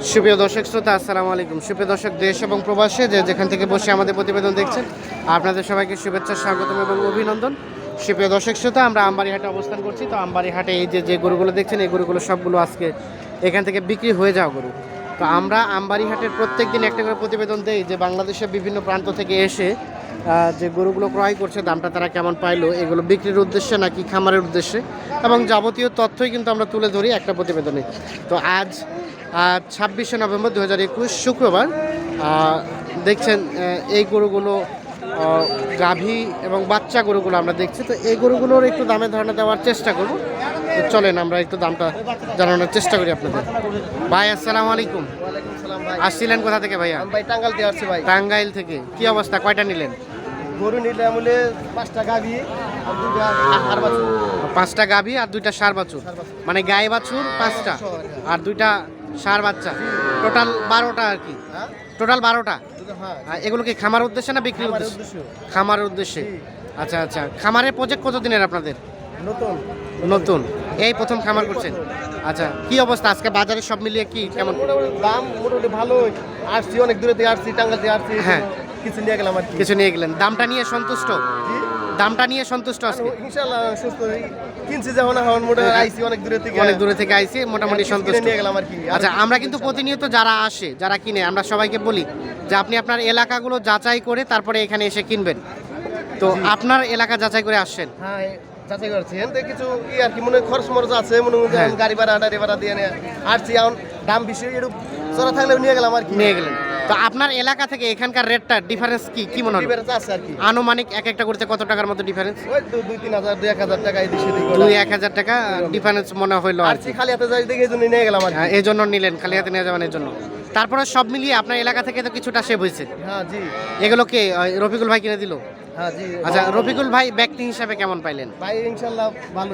সুপ্রিয় দর্শক শ্রোতা, আসসালামু আলাইকুম। সুপ্রিয় দর্শক, দেশ এবং প্রবাসে যেখান থেকে বসে আমাদের প্রতিবেদন দেখছেন, আপনাদের সবাইকে শুভেচ্ছা, স্বাগতম এবং অভিনন্দন। সুপ্রিয় দর্শক শ্রোতা, আমরা আমবাড়ি হাটে অবস্থান করছি। তো আমবাড়ি হাটে এই যে গরুগুলো দেখছেন, এই গরুগুলো সবগুলো আজকে এখান থেকে বিক্রি হয়ে যাওয়া গরু। তো আমরা আমবাড়ি হাটের প্রত্যেক দিন একটা করে প্রতিবেদন দেই যে বাংলাদেশের বিভিন্ন প্রান্ত থেকে এসে যে গরুগুলো ক্রয় করছে দামটা তারা কেমন পাইলো, এগুলো বিক্রির উদ্দেশ্যে নাকি খামারের উদ্দেশ্যে, এবং যাবতীয় তথ্যই কিন্তু আমরা তুলে ধরি একটা প্রতিবেদনে। তো আজ 26শে নভেম্বর 2021 শুক্রবার দেখছেন এই গরুগুলো গাভী এবং বাচ্চা গরুগুলো আমরা দেখছি। তো এই গরুগুলোর একটু দামে ধারণা দেওয়ার চেষ্টা করব। তো চলেন আমরা একটু দামটা জানানোর চেষ্টা করি আপনাদের। ভাই আসসালামু আলাইকুম। আসছিলেন কোথা থেকে ভাইয়া? ভাই টাঙ্গাইল থেকে আসছি ভাই। টাঙ্গাইল থেকে। কি অবস্থা, কয়টা নিলেন? গরু নিলাম হলে 5টা গাভী আর 2টা ষাঁড় বাছুর। 5টা গাভী আর 2টা ষাঁড় বাছুর, মানে গায়ে বাছুর 5টা আর 2টা ষাঁড় বাচ্চা, টোটাল 12টা আর কি। টোটাল 12টা। এগুলো কি খামার উদ্দেশ্যে না বিক্রির উদ্দেশ্যে? খামারের উদ্দেশ্যে। আচ্ছা আচ্ছা, খামারের প্রজেক্ট কতদিনের আপনাদের? নতুন, এই প্রথম খামার করছেন। আচ্ছা, কি অবস্থা আজকে বাজারে সব মিলিয়ে কি কেমন? দাম মোটামুটি ভালো। আসছি অনেক দূরে থেকে, আসছি টাঙ্গাইল থেকে আসছি। হ্যাঁ, কিছু নিয়ে গেলাম আর কি। কিছু নিয়ে গেলেন। দামটা নিয়ে সন্তুষ্ট? দামটা নিয়ে সন্তুষ্ট আজকে? ইনশাআল্লাহ সুস্থ কিনছি যখন এখন মোটামুটি আইছি অনেক দূরে থেকে আইছি, মোটামুটি সন্তুষ্ট নিয়ে গেলাম আর কি। আচ্ছা, আমরা কিন্তু প্রতিনিয়ত যারা আসে, যারা কিনে, আমরা সবাইকে বলি যে আপনি আপনার এলাকাগুলো যাচাই করে তারপরে এখানে এসে কিনবেন। তো আপনার এলাকা যাচাই করে আসছেন? হ্যাঁ, যাচাই করছি। এতে কিছু আর কি মনে খরচ মরচ আছে, মনে গাড়ি ভাড়া দিয়ে আসছি। এখন দাম বেশি একটু চড়া থাকলে নিয়ে গেলাম আর কি। নিয়ে গেলেন। তো আপনার এলাকা থেকে এখানকার রেটটা ডিফারেন্স কি মনে হয়? ডিফারেন্স আছে আর কি। আনুমানিক এক একটা করতে কত টাকার মতো ডিফারেন্স? ওই 2-3 হাজার 2-1000 টাকা এই দিকে 2-1000 টাকা ডিফারেন্স মনে হইলো আর আসছি। খালি হাতে যাই দেখে এই জন্য নিয়ে গেলাম আর কি। এই জন্য নিলেন, খালি হাতে নিয়ে যাবেন এই জন্য। তারপরে সব মিলিয়ে আপনার এলাকা থেকে তো কিছুটা সেভ হয়েছে। হ্যাঁ জি। এগুলো কে রফিকুল ভাই কিনে দিল? হ্যাঁ জি। আচ্ছা, রফিকুল ভাই ব্যক্তি হিসাবে কেমন পাইলেন? ভাই ইনশাআল্লাহ ভালো।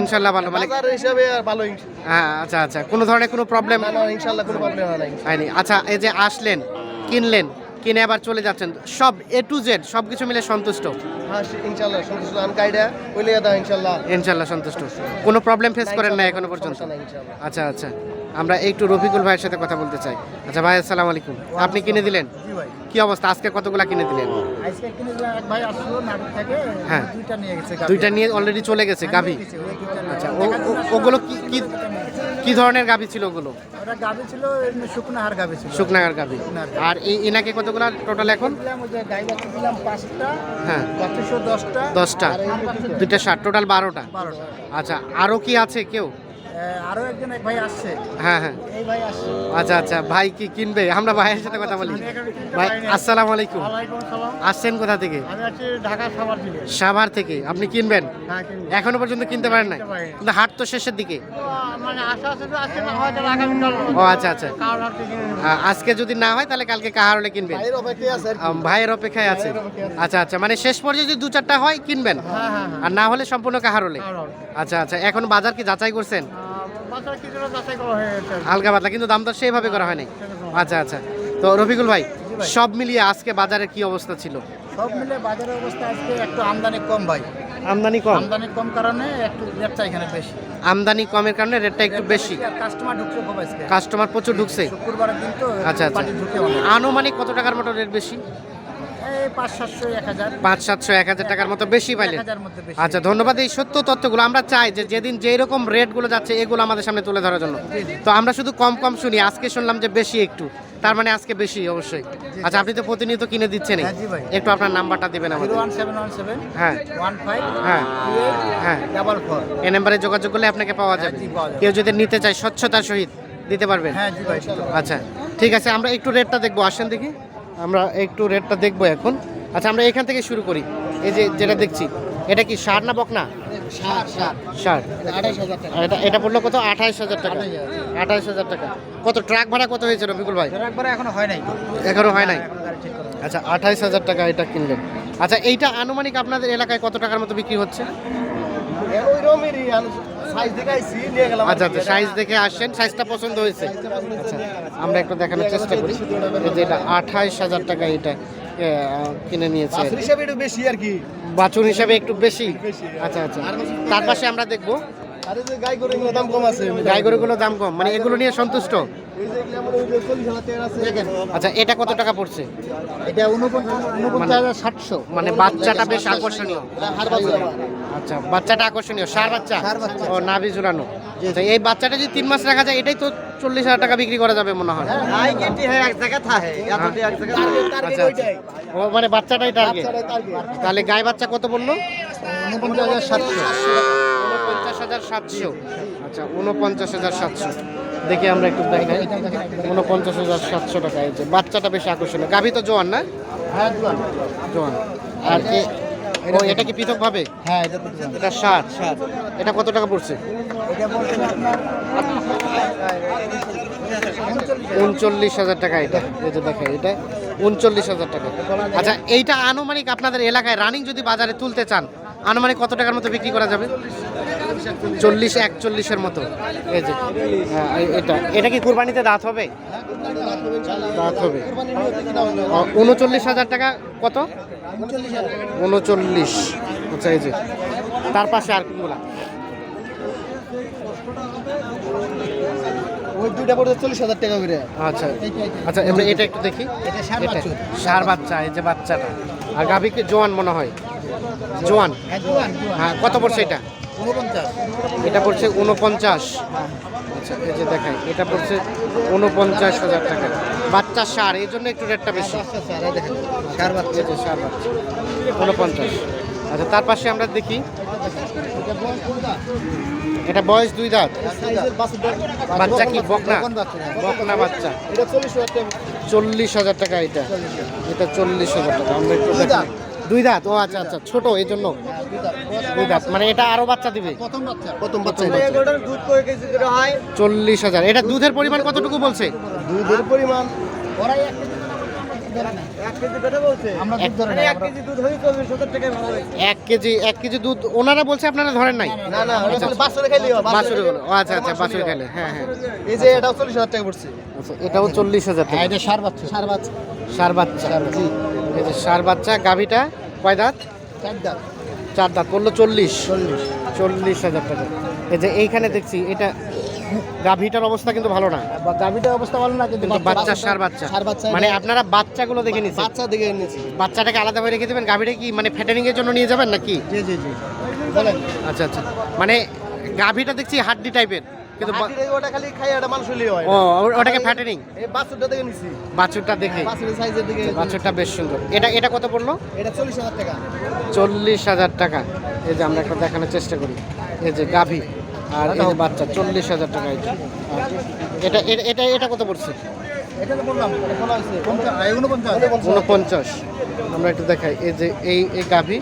ইনশাআল্লাহ ভালো, মানে বাজার হিসাবে আর ভালো। হ্যাঁ। আচ্ছা আচ্ছা, কোনো ধরনের কোনো প্রবলেম? না ইনশাআল্লাহ কোনো প্রবলেম হয়নি। আচ্ছা, এই যে আসলেন, কিনলেন, কিনে আবার চলে যাচ্ছেন, সব A to Z সব কিছু মিলে সন্তুষ্ট? হ্যাঁ ইনশাআল্লাহ সন্তুষ্ট। আমি গাইডা ওইলে দাও ইনশাআল্লাহ সন্তুষ্ট। কোনো প্রবলেম ফেস করেন না এখনো পর্যন্ত? আচ্ছা আচ্ছা, আমরা একটু রফিকুল ভাইয়ের সাথে কথা বলতে চাই। আচ্ছা ভাই, আসসালামু আলাইকুম। আপনি কিনে দিলেন? জি ভাই। কি অবস্থা, আজকে কতগুলা কিনে দিলেন? আজকে কিনে দিলাম, এক ভাই আসলো নাটক থেকে। হ্যাঁ, 2টা নিয়ে গেছে। 2টা নিয়ে অলরেডি চলে গেছে গাভী। আচ্ছা, ওগুলো কি ধরনের গাভী ছিল ওগুলো? ওটা গাভী ছিল, শুকনাহার গাভী ছিল। শুকনাগার গাভী। আর এনাকে কতগুলা টোটাল এখন? ওই যে গাই বাচ্চা দিলাম 5টা। হ্যাঁ, বাচ্চা 10টা। 10টা, 2টা ষাট, টোটাল 12টা। 12টা। আচ্ছা, আরো কি আছে কেউ? আরো এক ভাই আসছে। হ্যাঁ হ্যাঁ। এই ভাই আসছে। আচ্ছা আচ্ছা, ভাই কি কিনবে? আমরা ভাইয়ের সাথে কথা বলি। ভাই আসসালামু আলাইকুম। ওয়ালাইকুম আসসালাম। আসছেন কোথা থেকে? আমি আছি ঢাকা সাভার থেকে। সাভার থেকে। আপনি কিনবেন? হ্যাঁ কিনবো। এখনো পর্যন্ত কিনতে পারেন নাই? কিন্তু হাট তো শেষের দিকে। মানে আশা আছে যে আজকে না হয় তাহলে আগামী কাল। ও আচ্ছা আচ্ছা, কাল রাতে কিনে নেব। আজকে যদি না হয় তাহলে কালকে কাহার হলে কিনবেন? ভাইয়ের অপেক্ষায় আছে আর কি। ভাইয়ের অপেক্ষায় আছে। আচ্ছা আচ্ছা, মানে শেষ পর্যায়ে যদি 2-4টা হয় কিনবেন, হ্যাঁ হ্যাঁ। আর না হলে সম্পূর্ণ কাহার হলে। কাল। আচ্ছা আচ্ছা, এখন বাজার কি যাচাই করছেন? বাজার কিছুটা যাচাই করা হয়ে গেছে। হালকা পাতলা, কিন্তু দাম দর সেইভাবে করা হয়নি। আচ্ছা আচ্ছা, তো রফিকুল ভাই, সব মিলিয়ে আজকে বাজারের কি অবস্থা ছিল? সব মিলে বাজারের অবস্থা আজকে একটু আমদানি কম ভাই। আমদানি কম? আমদানি কম কারণে একটু রেটটা এখানে বেশি। আমদানি কমের কারণে রেটটা একটু বেশি। আর কাস্টমার ঢুকছে খুব আজকে। কাস্টমার প্রচুর ঢুকছে। শুক্রবারের দিন তো। আচ্ছা আচ্ছা, পার্টি ঢুকে অনেক। আনুমানিক কত টাকার মতো রেট বেশি? এই 500-700 1000। 500-700-1000 টাকার মতো বেশি পাইলেন? 1000 মধ্যে বেশি। আচ্ছা, ধন্যবাদ এই সত্য তথ্যগুলো। আমরা চাই যে যেদিন যেই রকম রেটগুলো যাচ্ছে এগুলো আমাদের সামনে তুলে ধরার জন্য। তো আমরা শুধু কম শুনি, আজকে শুনলাম যে বেশি একটু, তার মানে আজকে বেশি অবশ্যই। আচ্ছা, আপনি তো প্রতিনিয়ত কিনে দিচ্ছেন, হ্যাঁ জি ভাই। একটু আপনার নাম্বারটা দিবেন আমাদের। 01717 হ্যাঁ 15 হ্যাঁ 28 হ্যাঁ, 44। এই নাম্বারে যোগাযোগ করলে আপনাকে পাওয়া যাবে। জি, পাওয়া যাবে। কেউ যদি নিতে চায় স্বচ্ছতার সহিত দিতে পারবেন? হ্যাঁ জি ভাই। আচ্ছা ঠিক আছে, আমরা একটু রেটটা দেখবো, আসেন দেখি। আমরা একটু রেটটা দেখবো এখন। আচ্ছা, আমরা এখান থেকে শুরু করি। এই যে যেটা দেখছি, এটা কি ষাঁড় না বকনা? ষাঁড়। 28000 টাকা। এটা পড়লো কত? 28000 টাকা। 28000 টাকা। কত ট্রাক ভাড়া কত হয়েছে রফিকুল ভাই? একবারে এখনো হয় নাই। এখনো হয় নাই। গাড়ি ঠিক করা। আচ্ছা, 28000 টাকা এটা কিনলেন। আচ্ছা, এইটা আনুমানিক আপনাদের এলাকায় কত টাকার মতো বিক্রি হচ্ছে? ওই রকমেরই সাইজ দেখে আইছি নিয়ে গেলাম। আচ্ছা আচ্ছা, সাইজ দেখে আসছেন, সাইজটা পছন্দ হয়েছে। আচ্ছা, আমরা একটু দেখানোর চেষ্টা করি। এই যে এটা 28000 টাকা এটা কিনে নিয়েছে। বাছুর হিসাবে একটু বেশি আর কি। বাছুর হিসাবে একটু বেশি। আচ্ছা আচ্ছা, তার পাশে আমরা দেখবো আরে যে গাই গরুগুলোর দাম কম আছে। গাই গরুগুলোর দাম কম, মানে এগুলো নিয়ে সন্তুষ্ট? এই যে এগুলা মনে হয় 40,000 টাকা আছে দেখেন আচ্ছা এটা কত টাকা পড়ছে? এটা 49,700 মানে বাচ্চাটা বেশ আকর্ষণীয়। হার বাচ্চা আচ্ছা বাচ্চাটা আকর্ষণীয়, ষাঁড় বাচ্চা, ষাঁড় বাচ্চা। ও নাভি ঝুলানো। আচ্ছা, এই বাচ্চাটা যদি 3 মাস রাখা যায় এটাই তো 40,000 টাকা বিক্রি করা যাবে মনে হয়। আই কেটি হ্যাঁ এক জায়গা থাকে এতটি এক জায়গা টার্গেট আচ্ছা, ওইটাই ও মানে বাচ্চাটাই টার্গেট। বাচ্চাটাই টার্গেট তাহলে গায়ে বাচ্চা কত বললো? 49,700 49,700। আচ্ছা 49,700। দেখি আমরা একটু দেখাই। 49,700 টাকা। এই যে বাচ্চাটা বেশ আকর্ষণীয়। গাভী তো জোয়ান না? হ্যাঁ জোয়ান জোয়ান। আর এটা কি পৃথক ভাবে? হ্যাঁ এটা তো জোয়ান এটা 60। এটা কত টাকা পড়ছে? এটা বলছেন আপনার 39,000 টাকা। এটা এই যে দেখেন এটা 39,000 টাকা। আচ্ছা এইটা আনুমানিক আপনাদের এলাকায় রানিং যদি বাজারে তুলতে চান আনুমানিক কত টাকার মতো বিক্রি করা যাবে? 40-41 মতো। এই যে হ্যাঁ, এটা কি কুরবানিতে দাঁত হবে? দাঁত হবে। 39,000 টাকা। কত? 39। আচ্ছা এই যে তার পাশে আর কোনগুলা? ওই দুইটা পড়ে 40,000 টাকা করে আচ্ছা আচ্ছা এবার এটা একটু দেখি। এটা ষাঁড় এটা বাচ্চা। ষাঁড় বাচ্চা। এই যে বাচ্চাটা আর গাভীকে জোয়ান মনে হয়। জোয়ান। হ্যাঁ জোয়ান হ্যাঁ কত পড়ছে এটা? 49 এটা পড়ছে 49। আচ্ছা এই যে দেখাই এটা পড়ছে 49,000 টাকা। বাচ্চা ষাঁড় এই জন্য একটু রেটটা বেশি। আচ্ছা স্যার এই দেখেন ষাঁড় বাচ্চা এই যে ষাঁড় বাচ্চা 49। আচ্ছা তার পাশে আমরা দেখি এটা বয়স কোনটা এটা বয়স 2 দাঁত। সাইজের বাচ্চাটা বাচ্চা কি বকনা? কোন বাচ্চা বকনা বাচ্চা। এটা 40,000 টাকা 40,000 টাকা। এটা 40,000 টাকা। আমরা একটু দুই দেখি। দাঁত। 2 দাঁত। ও আচ্ছা আচ্ছা ছোট এই জন্য 2 দাঁত। মানে এটা আরো বাচ্চা দিবে। প্রথম বাচ্চা প্রথম বাচ্চা এগুলোর দুধ কয় কেজি করে হয় 40,000। এটা দুধের পরিমাণ কতটুকু বলছে? দুধের পরিমাণ ওরাই 1 কেজি ধরে নেয়। 1 কেজি করে বলছে আমরা দুধ ধরে নেই 1 কেজি দুধ হই 40,000 টাকা ভালো হয় 1 কেজি দুধ ওনারা বলছে আপনারা ধরেন নাই? না না ওটা খালি বাছুরে খাইলেই হয় বাছুর হলো। ও আচ্ছা আচ্ছা বাছুর খেলে। হ্যাঁ হ্যাঁ। এই যে এটাও 40,000 টাকা পড়ছে আচ্ছা এটাও 40,000 টাকা। হ্যাঁ এটা ষাঁড় বাচ্চা ষাঁড় বাচ্চা ষাঁড় বাচ্চা। এই যে ষাঁড় বাচ্চা। গাভীটা কয় দাঁত? 4 দাঁত 4 দাঁত। বললো 40,000 টাকা। এই যে এইখানে দেখছি এটা গাভীটার অবস্থা কিন্তু ভালো না। গাভীটার অবস্থা ভালো না কিন্তু কিন্তু বাচ্চা ষাঁড় বাচ্চা। ষাঁড় বাচ্চা মানে আপনারা বাচ্চাগুলো দেখে নিচ্ছেন? বাচ্চা দিকে এনেছি বাচ্চাটাকে আলাদা করে রেখে দেবেন। গাভীটা কি মানে ফ্যাটেনিং এর জন্য নিয়ে যাবেন নাকি? জি জি জি বলেন আচ্ছা আচ্ছা মানে গাভীটা দেখছি হাড্ডি টাইপের কিন্তু ওটা খালি খাই এটা মানুষ হইলেই হয় ও ওটাকে ফ্যাটেনিং। এই বাছুরটা দেখে নিছি বাছুরটা দেখে। বাছুরের সাইজের দিকে বাছুরটা বেশ সুন্দর। এটা কত পড়লো? এটা 40,000 টাকা 40,000 টাকা। এই যে আমরা একটা দেখানোর চেষ্টা করি। এই যে গাভী আর এই যে বাচ্চা 40,000 টাকা। এটা এটা এটা এটা কত পড়ছে? এটা তো বললাম এটা বলা হয়েছে 49 49। আমরা একটু দেখাই। এই যে এই গাভী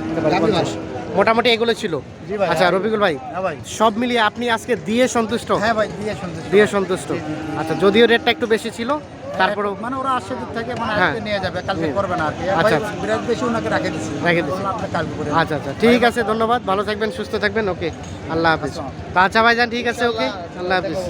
এটা বাড়ি 50। মোটামুটি এগুলো ছিল। জি ভাই। আচ্ছা রবিকুল ভাই হ্যাঁ ভাই সব মিলিয়ে আপনি আজকে দিয়ে সন্তুষ্ট? হ্যাঁ ভাই দিয়ে শুনতেছি দিয়ে সন্তুষ্ট। আচ্ছা যদিও রেটটা একটু বেশি ছিল তারপরেও মানে ওরা আসছে দূর থেকে মানে হ্যাঁ। আজকে নিয়ে যাবে কালকে হুম। করবে না আর কি আচ্ছা, ভাই আচ্ছা। বিরাট বেশি ওনাকে রেখে দিছি রেখে দিছি। আপনি কালকে করে আচ্ছা আচ্ছা ঠিক আছে ধন্যবাদ। ভালো থাকবেন সুস্থ থাকবেন। ওকে আল্লাহ হাফিজ। আচ্ছা ভাইজান ঠিক আছে ওকে আল্লাহ হাফিজ।